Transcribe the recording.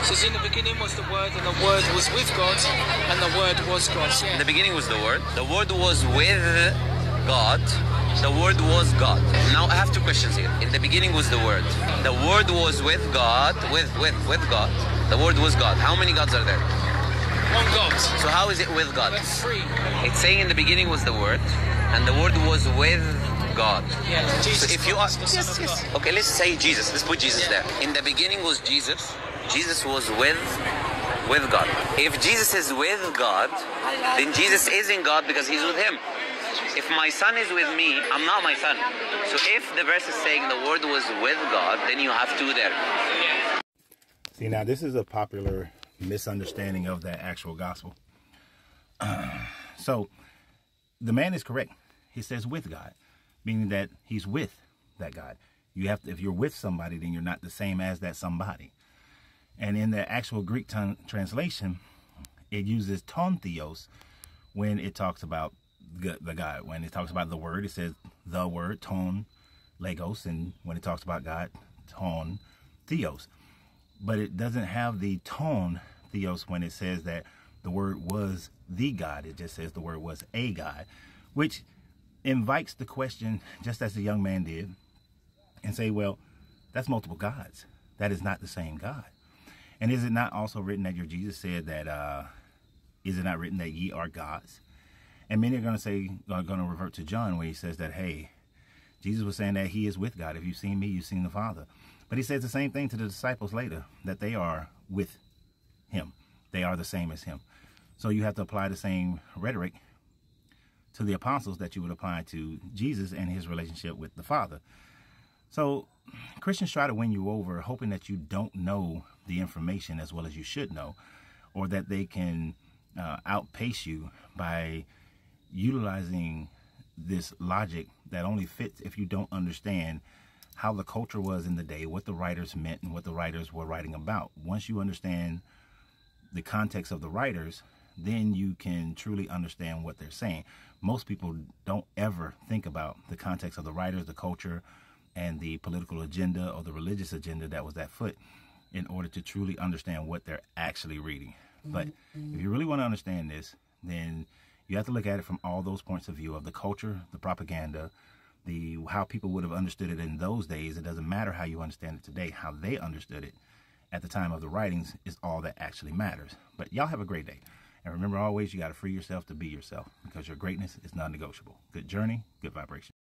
It says in the beginning was the Word, and the Word was with God, and the Word was God. Yeah. In the beginning was the Word. The Word was with God. The Word was God. Now I have two questions here. In the beginning was the Word. The Word was with God. With God. The Word was God. How many gods are there? One God. So how is it with God? That's three. It's saying in the beginning was the Word, and the Word was with God. Yeah, Jesus. So if you are, yes. okay, let's say Jesus. Let's put Jesus there. In the beginning was Jesus. Jesus was with God. If Jesus is with God, then Jesus is in God because he's with him. If my son is with me, I'm not my son. So if the verse is saying the Word was with God, then you have two there. See, now this is a popular misunderstanding of that actual gospel. So the man is correct. He says with God, meaning that he's with that God. You have to, if you're with somebody, then you're not the same as that somebody. And in the actual Greek translation, it uses ton theos when it talks about the God. When it talks about the Word, it says the Word, ton, legos. And when it talks about God, ton theos. But it doesn't have the ton theos when it says that the Word was the God. It just says the Word was a God, which invites the question, just as the young man did, and say, well, that's multiple gods. That is not the same God. And is it not also written that your Jesus said that, is it not written that ye are gods? And many are going to say, are going to revert to John where he says that, hey, Jesus was saying that he is with God. If you've seen me, you've seen the Father. But he says the same thing to the disciples later, that they are with him. They are the same as him. So you have to apply the same rhetoric to the apostles that you would apply to Jesus and his relationship with the Father. So Christians try to win you over, hoping that you don't know the information as well as you should know, or that they can outpace you by utilizing this logic that only fits if you don't understand how the culture was in the day, what the writers meant and what the writers were writing about. Once you understand the context of the writers, then you can truly understand what they're saying. Most people don't ever think about the context of the writers, the culture, and the political agenda or the religious agenda that was at foot in order to truly understand what they're actually reading. But if you really want to understand this, then you have to look at it from all those points of view of the culture, the propaganda, how people would have understood it in those days. It doesn't matter how you understand it today. How they understood it at the time of the writings is all that actually matters. But y'all have a great day. And remember always, you got to free yourself to be yourself because your greatness is non-negotiable. Good journey, good vibration.